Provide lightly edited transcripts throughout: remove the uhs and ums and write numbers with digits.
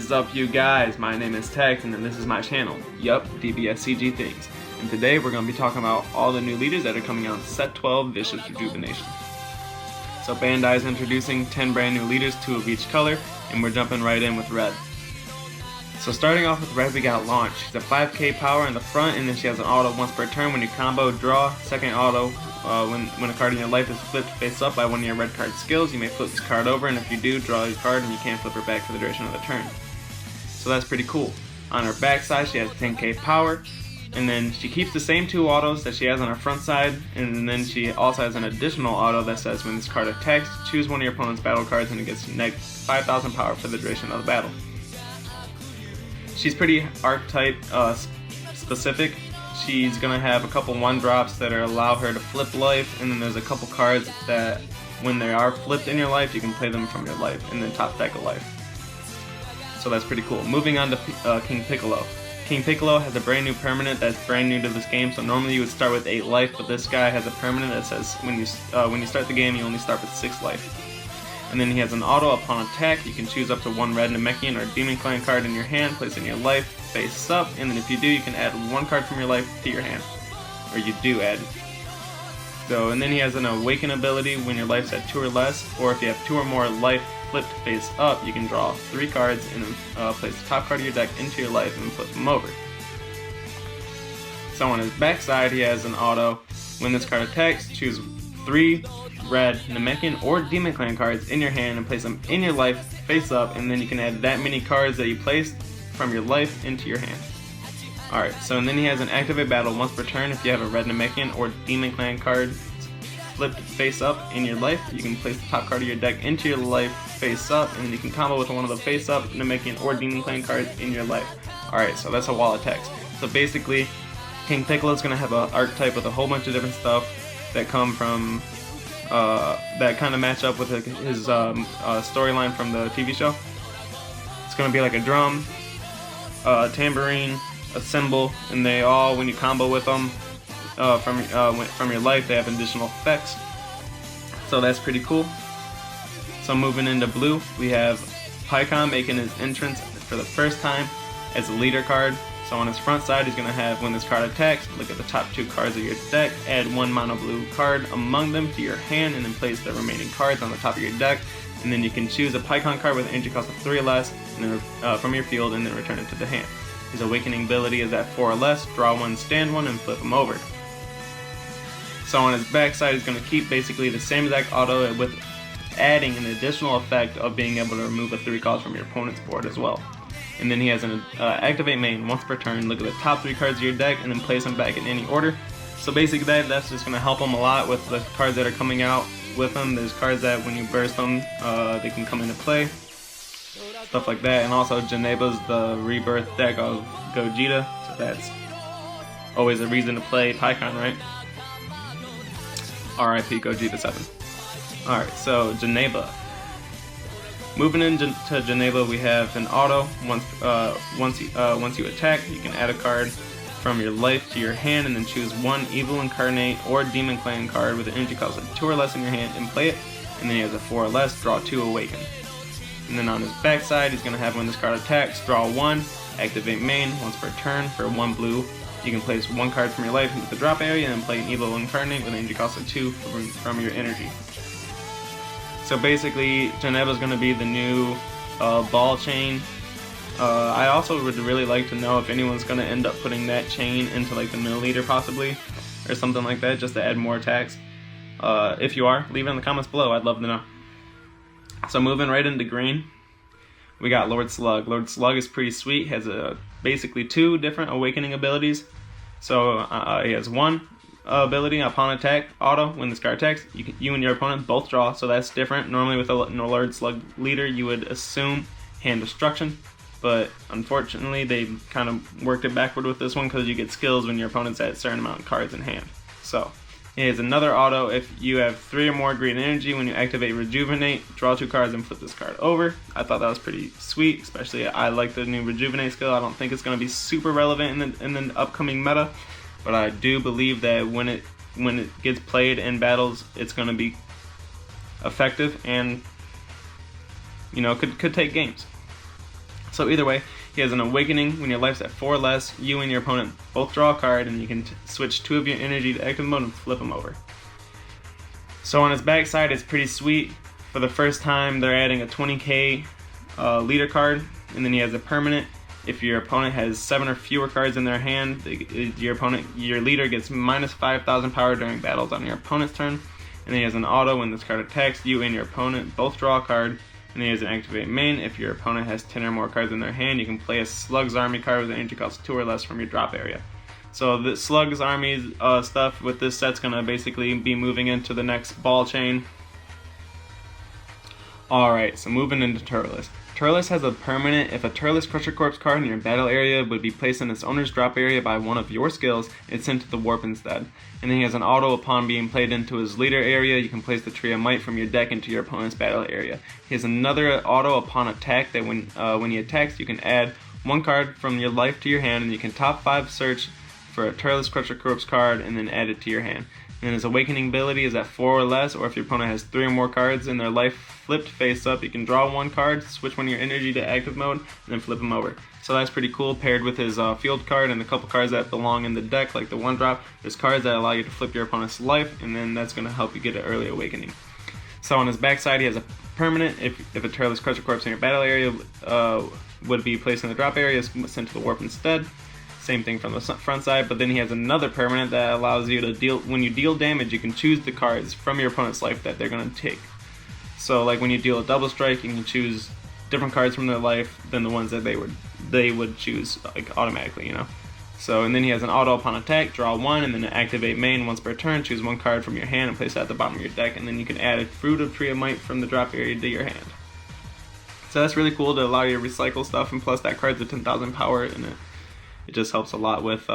is up, you guys? My name is Tex and this is my channel. Yup, DBSCG Things. And today we're going to be talking about all the new leaders that are coming out in Set 12 Vicious Rejuvenation. So Bandai is introducing 10 brand new leaders, 2 of each color, and we're jumping right in with Red. So starting off with Red, we got Launch. She's a 5k power in the front, and then she has an auto once per turn when you combo draw. Second auto, when a card in your life is flipped face up by one of your red card skills, you may flip this card over, and if you do, draw your card and you can't flip her back for the duration of the turn. So that's pretty cool. On her backside, she has 10k power, and then she keeps the same 2 autos that she has on her front side, and then she also has an additional auto that says when this card attacks, choose one of your opponent's battle cards and it gets negative 5,000 power for the duration of the battle. She's pretty archetype specific. She's gonna have a couple 1-drops that allow her to flip life, and then there's a couple cards that when they are flipped in your life, you can play them from your life and then top deck a life. So that's pretty cool. Moving on to King Piccolo. King Piccolo has a brand new permanent that's brand new to this game, so normally you would start with 8 life, but this guy has a permanent that says when you start the game, you only start with 6 life. And then he has an auto upon attack. You can choose up to 1 red Namekian or Demon Clan card in your hand, place in your life, face up, and then if you do, you can add 1 card from your life to your hand. Or you do add. So, and then he has an Awaken ability when your life's at 2 or less, or if you have 2 or more life flipped face up, you can draw 3 cards and place the top card of your deck into your life and flip them over. So on his backside, he has an auto. When this card attacks, choose 3 red Namekian or Demon Clan cards in your hand and place them in your life face up, and then you can add that many cards that you placed from your life into your hand. Alright, so and then he has an activate battle once per turn. If you have a red Namekian or Demon Clan card flipped face up in your life, you can place the top card of your deck into your life face up, and then you can combo with one of the face up Namekian or Demon Clan cards in your life. Alright, so that's a wall of text. So basically, King Piccolo is going to have an archetype with a whole bunch of different stuff that come from that kind of match up with his storyline from the TV show. It's going to be like a drum, a tambourine, a cymbal, and they all, when you combo with them from your life, they have additional effects. So that's pretty cool. So moving into blue, we have Piccolo making his entrance for the first time as a leader card. So on his front side, he's going to have when this card attacks, look at the top 2 cards of your deck, add 1 mono blue card among them to your hand, and then place the remaining cards on the top of your deck. And then you can choose a Piccolo card with an energy cost of 3 or less and then, from your field, and then return it to the hand. His awakening ability is at 4 or less, draw 1, stand 1, and flip him over. So on his backside, he's going to keep basically the same exact auto with adding an additional effect of being able to remove a 3 cost from your opponent's board as well. And then he has an activate main once per turn. Look at the top 3 cards of your deck and then place them back in any order. So basically that's just going to help him a lot with the cards that are coming out with him. There's cards that when you burst them, they can come into play. Stuff like that. And also Janeba's the rebirth deck of Gogeta. So that's always a reason to play Piccolo, right? RIP Gogeta 7. Alright, so Janeba. Moving into Janeba, we have an auto. Once you attack, you can add a card from your life to your hand and then choose 1 Evil Incarnate or Demon Clan card with an energy cost of 2 or less in your hand and play it. And then he has a 4 or less, draw 2 Awaken. And then on his backside, he's going to have when this card attacks, draw 1, activate main once per turn for 1 blue. You can place 1 card from your life into the drop area and then play an Evil Incarnate with an energy cost of 2 from your energy. So basically, Janeba is going to be the new ball chain. I also would really like to know if anyone's going to end up putting that chain into like the milliliter possibly, or something like that, just to add more attacks. If you are, leave it in the comments below. I'd love to know. So moving right into green, we got Lord Slug. Lord Slug is pretty sweet. He has basically 2 different awakening abilities. So he has 1 ability upon attack, auto. When this card attacks, you and your opponent both draw, so that's different. Normally with a Lord Slug leader, you would assume hand destruction, but unfortunately they kind of worked it backward with this one because you get skills when your opponent's at a certain amount of cards in hand. So he has another auto. If you have 3 or more green energy, when you activate Rejuvenate, draw 2 cards and flip this card over. I thought that was pretty sweet, especially I like the new Rejuvenate skill. I don't think it's going to be super relevant in the upcoming meta, but I do believe that when it gets played in battles, it's going to be effective and, you know, could take games. So either way, he has an awakening. When your life's at 4 or less, you and your opponent both draw a card, and you can switch 2 of your energy to active mode and flip him over. So on his backside, it's pretty sweet. For the first time, they're adding a 20k leader card, and then he has a permanent. If your opponent has 7 or fewer cards in their hand, your leader gets minus 5,000 power during battles on your opponent's turn. And then he has an auto. When this card attacks, you and your opponent both draw a card. And then he has an activate main. If your opponent has 10 or more cards in their hand, you can play a Slug's Army card with an energy cost 2 or less from your drop area. So the Slug's Army stuff with this set's going to basically be moving into the next ball chain. Alright, so moving into Turles. Turles has a permanent. If a Turles Crusher Corpse card in your battle area would be placed in its owner's drop area by one of your skills, it's sent to the warp instead. And then he has an auto. Upon being played into his leader area, you can place the Tree of Might from your deck into your opponent's battle area. He has another auto upon attack that when he attacks, you can add 1 card from your life to your hand, and you can top 5 search for a Turles Crusher Corpse card and then add it to your hand. And his awakening ability is at 4 or less, or if your opponent has 3 or more cards in their life flipped face up, you can draw 1 card, switch 1 of your energy to active mode, and then flip him over. So that's pretty cool, paired with his field card and a couple cards that belong in the deck, like the 1-drop. There's cards that allow you to flip your opponent's life, and then that's going to help you get an early awakening. So on his backside, he has a permanent. If a Turles Crusher Corpse in your battle area would be placed in the drop area, it's sent to the warp instead. Same thing from the front side, but then he has another permanent that allows you to deal. When you deal damage, you can choose the cards from your opponent's life that they're going to take. So like when you deal a double strike, you can choose different cards from their life than the ones that they would choose like automatically, you know. So and then he has an auto upon attack, draw 1, and then activate main once per turn. Choose 1 card from your hand and place it at the bottom of your deck, and then you can add a Fruit of Tree of Might from the drop area to your hand. So that's really cool to allow you to recycle stuff, and plus that card's at 10,000 power, and it just helps a lot with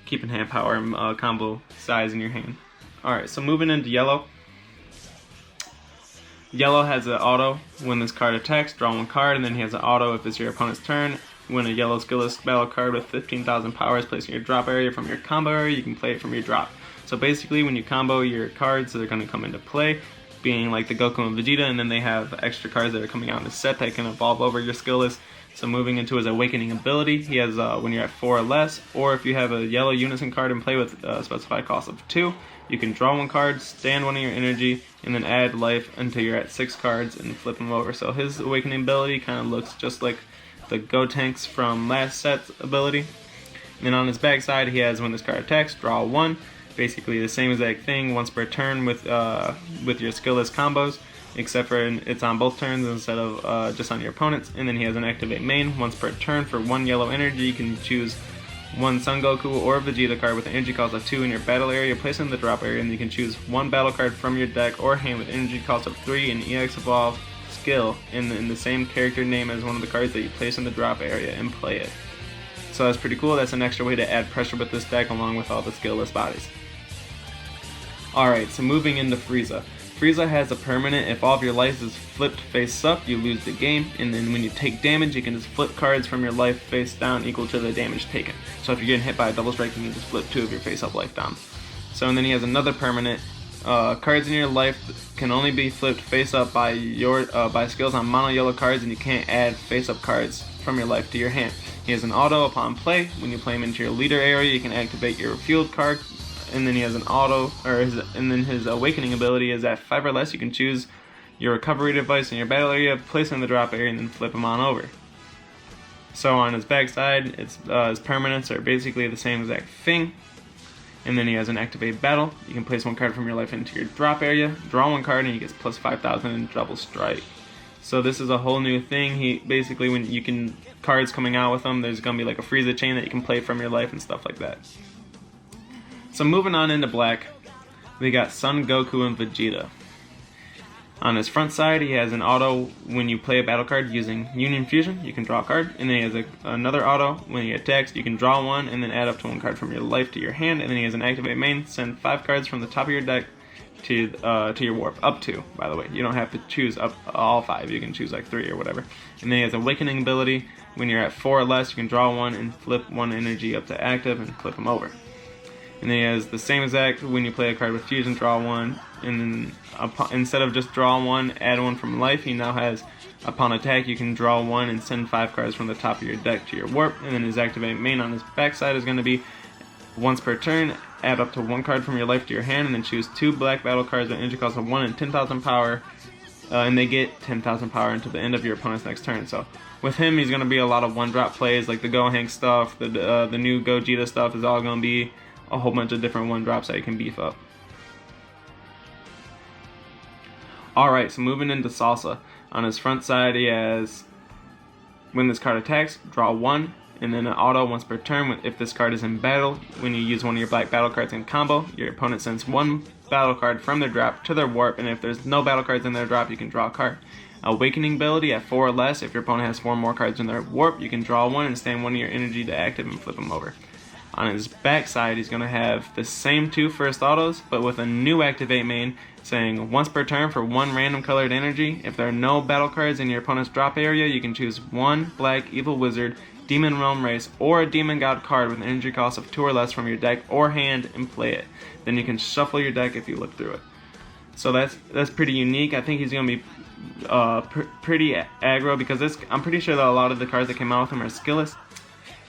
keeping hand power and combo size in your hand. Alright, so moving into yellow. Yellow has an auto. When this card attacks, draw 1 card, and then he has an auto if it's your opponent's turn. When a yellow skillless battle card with 15,000 power is placed in your drop area from your combo area, you can play it from your drop. So basically when you combo your cards, they're going to come into play, being like the Goku and Vegeta, and then they have extra cards that are coming out in the set that can evolve over your skill list. So moving into his awakening ability, he has when you're at 4 or less, or if you have a yellow unison card in play with a specified cost of 2, you can draw 1 card, stand 1 of your energy, and then add life until you're at 6 cards and flip him over. So his awakening ability kind of looks just like the Gotenks from last set's ability. And then on his backside, he has when this card attacks, draw 1. Basically the same exact thing once per turn with your skillless combos, except for it's on both turns instead of just on your opponent's. And then he has an activate main. Once per turn for 1 yellow energy, you can choose 1 Son Goku or Vegeta card with an energy cost of 2 in your battle area, place it in the drop area, and you can choose 1 battle card from your deck or hand with energy cost of 3 and EX Evolve skill in the same character name as one of the cards that you place in the drop area and play it. So that's pretty cool. That's an extra way to add pressure with this deck along with all the skillless bodies. Alright, so moving into Frieza. Frieza has a permanent. If all of your life is flipped face up, you lose the game, and then when you take damage, you can just flip cards from your life face down equal to the damage taken. So if you're getting hit by a double strike, you can just flip 2 of your face up life down. So and then he has another permanent. Cards in your life can only be flipped face up by skills on mono yellow cards, and you can't add face up cards from your life to your hand. He has an auto upon play. When you play him into your leader area, you can activate your field card. And then he has an auto, and then his awakening ability is at 5 or less. You can choose your recovery device in your battle area, place it in the drop area, and then flip him on over. So on his backside, his permanents are basically the same exact thing. And then he has an activate battle. You can place 1 card from your life into your drop area, draw 1 card, and he gets plus 5,000 in double strike. So this is a whole new thing. He basically, when you can cards coming out with him, there's gonna be like a Frieza chain that you can play from your life and stuff like that. So moving on into black, we got Son Goku and Vegeta. On his front side, he has an auto when you play a battle card using Union Fusion, you can draw a card, and then he has another auto when he attacks, you can draw 1 and then add up to 1 card from your life to your hand, and then he has an activate main, send 5 cards from the top of your deck to your warp, up to, by the way. You don't have to choose up all 5, you can choose like 3 or whatever. And then he has awakening ability. When you're at 4 or less, you can draw 1 and flip 1 energy up to active and flip him over. And then he has the same exact, when you play a card with fusion, draw 1, and then instead of just draw one, add one from life, he now has upon attack you can draw one and send 5 cards from the top of your deck to your warp. And then his activate main on his backside is going to be once per turn, add up to 1 card from your life to your hand, and then choose 2 black battle cards with energy cost of 1 and 10,000 power, and they get 10,000 power until the end of your opponent's next turn. So with him, he's going to be a lot of one-drop plays, like the Go Hank stuff, the new Gogeta stuff is all going to be a whole bunch of different one-drops that you can beef up. Alright, so moving into Salsa. On his front side, he has when this card attacks, draw 1, and then an auto once per turn. If this card is in battle, when you use one of your black battle cards in combo, your opponent sends 1 battle card from their drop to their warp, and if there's no battle cards in their drop, you can draw a card. Awakening ability at 4 or less, if your opponent has 4 more cards in their warp, you can draw 1 and stand 1 of your energy to active and flip them over. On his backside, he's going to have the same 2 first autos, but with a new activate main saying once per turn for 1 random colored energy. If there are no battle cards in your opponent's drop area, you can choose 1 black evil wizard, demon realm race, or a demon god card with an energy cost of 2 or less from your deck or hand and play it. Then you can shuffle your deck if you look through it. So that's pretty unique. I think he's going to be pretty aggro because I'm pretty sure that a lot of the cards that came out with him are skillless.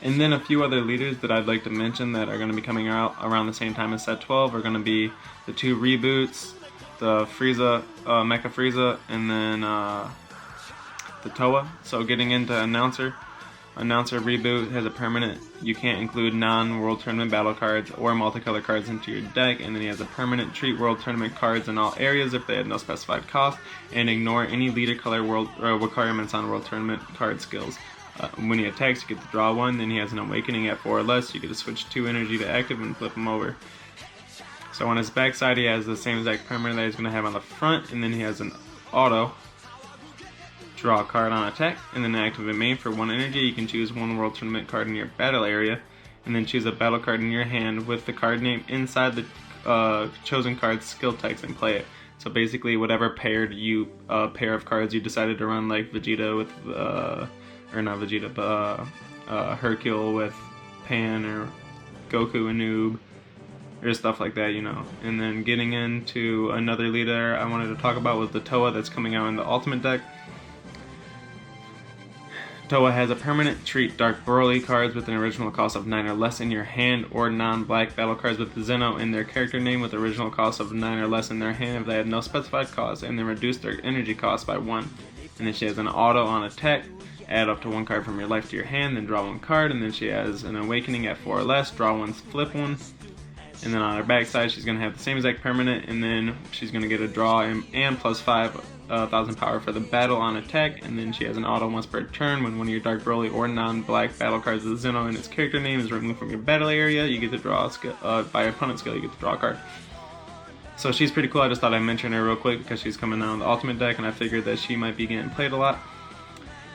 And then a few other leaders that I'd like to mention that are going to be coming out around the same time as set 12 are going to be the 2 reboots, the Frieza, Mecha Frieza, and then the Toa. So getting into Announcer reboot has a permanent, you can't include non-World Tournament battle cards or multicolor cards into your deck, and then he has a permanent treat World Tournament cards in all areas if they have no specified cost, and ignore any leader color world requirements on World Tournament card skills. When he attacks, you get to draw 1, then he has an Awakening at 4 or less, you get to switch 2 energy to active and flip him over. So on his backside, he has the same exact permanent that he's going to have on the front, and then he has an auto, draw a card on attack, and then activate main for 1 energy. You can choose 1 World Tournament card in your battle area, and then choose a battle card in your hand with the card name inside the chosen card's skill text and play it. So basically, whatever pair of cards you decided to run, like Vegeta with, or not Vegeta, but Hercule with Pan, or Goku and Noob, or stuff like that, you know. And then getting into another leader I wanted to talk about was the Toa that's coming out in the Ultimate deck. Toa has a permanent treat Dark Broly cards with an original cost of 9 or less in your hand, or non-black battle cards with Zeno in their character name with original cost of 9 or less in their hand if they have no specified cost, and then reduce their energy cost by 1. And then she has an auto on attack, add up to 1 card from your life to your hand, then draw 1 card, and then she has an Awakening at 4 or less, draw 1, flip 1. And then on her backside, she's going to have the same exact permanent, and then she's going to get a draw and plus 5,000 power for the battle on attack, and then she has an auto once per turn. When one of your Dark Broly or non-black battle cards with Zeno in its character name is removed from your battle area, you get to draw a skill, by opponent skill, you get to draw a card. So she's pretty cool. I just thought I'd mention her real quick because she's coming out in the Ultimate deck, and I figured that she might be getting played a lot.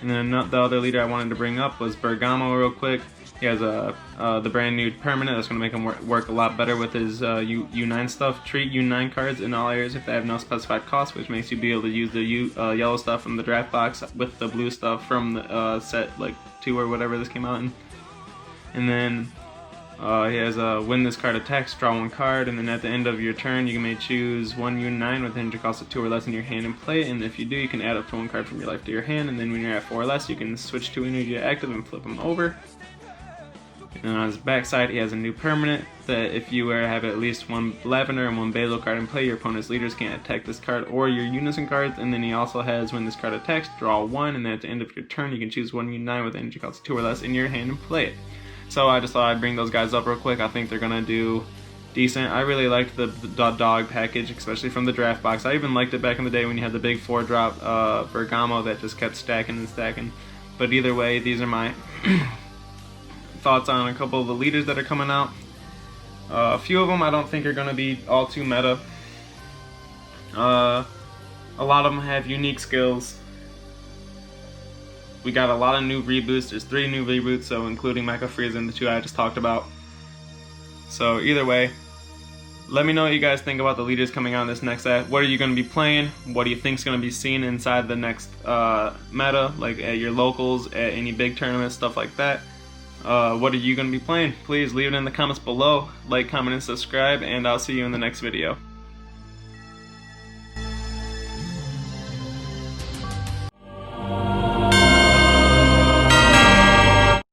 And then the other leader I wanted to bring up was Bergamo real quick. He has the brand new permanent that's going to make him work a lot better with his U9 stuff. Treat U9 cards in all areas if they have no specified cost, which makes you be able to use the yellow stuff from the draft box with the blue stuff from the set like 2 or whatever this came out in. And then he has when this card attacks, draw 1 card, and then at the end of your turn you may choose 1 U9 with energy cost of 2 or less in your hand and play it, and if you do, you can add up to 1 card from your life to your hand, and then when you're at 4 or less, you can switch 2 energy to active and flip them over. And on his backside, he has a new permanent that if you have at least 1 Lavender and 1 Basil card in play, your opponent's leaders can't attack this card or your Unison cards. And then he also has, when this card attacks, draw 1, and then at the end of your turn, you can choose 1 U9 with energy cost 2 or less in your hand and play it. So I just thought I'd bring those guys up real quick. I think they're going to do decent. I really liked the dog package, especially from the draft box. I even liked it back in the day when you had the big 4-drop Bergamo that just kept stacking and stacking. But either way, these are my thoughts on a couple of the leaders that are coming out. A few of them I don't think are going to be all too meta. A lot of them have unique skills. We got a lot of new reboots. There's 3 new reboots, so including Mecha Frieza and the 2 I just talked about. So either way, let me know what you guys think about the leaders coming out in this next set. What are you going to be playing? What do you think is going to be seen inside the next meta, like at your locals, at any big tournaments, stuff like that? What are you going to be playing? Please leave it in the comments below. Like, comment, and subscribe, and I'll see you in the next video.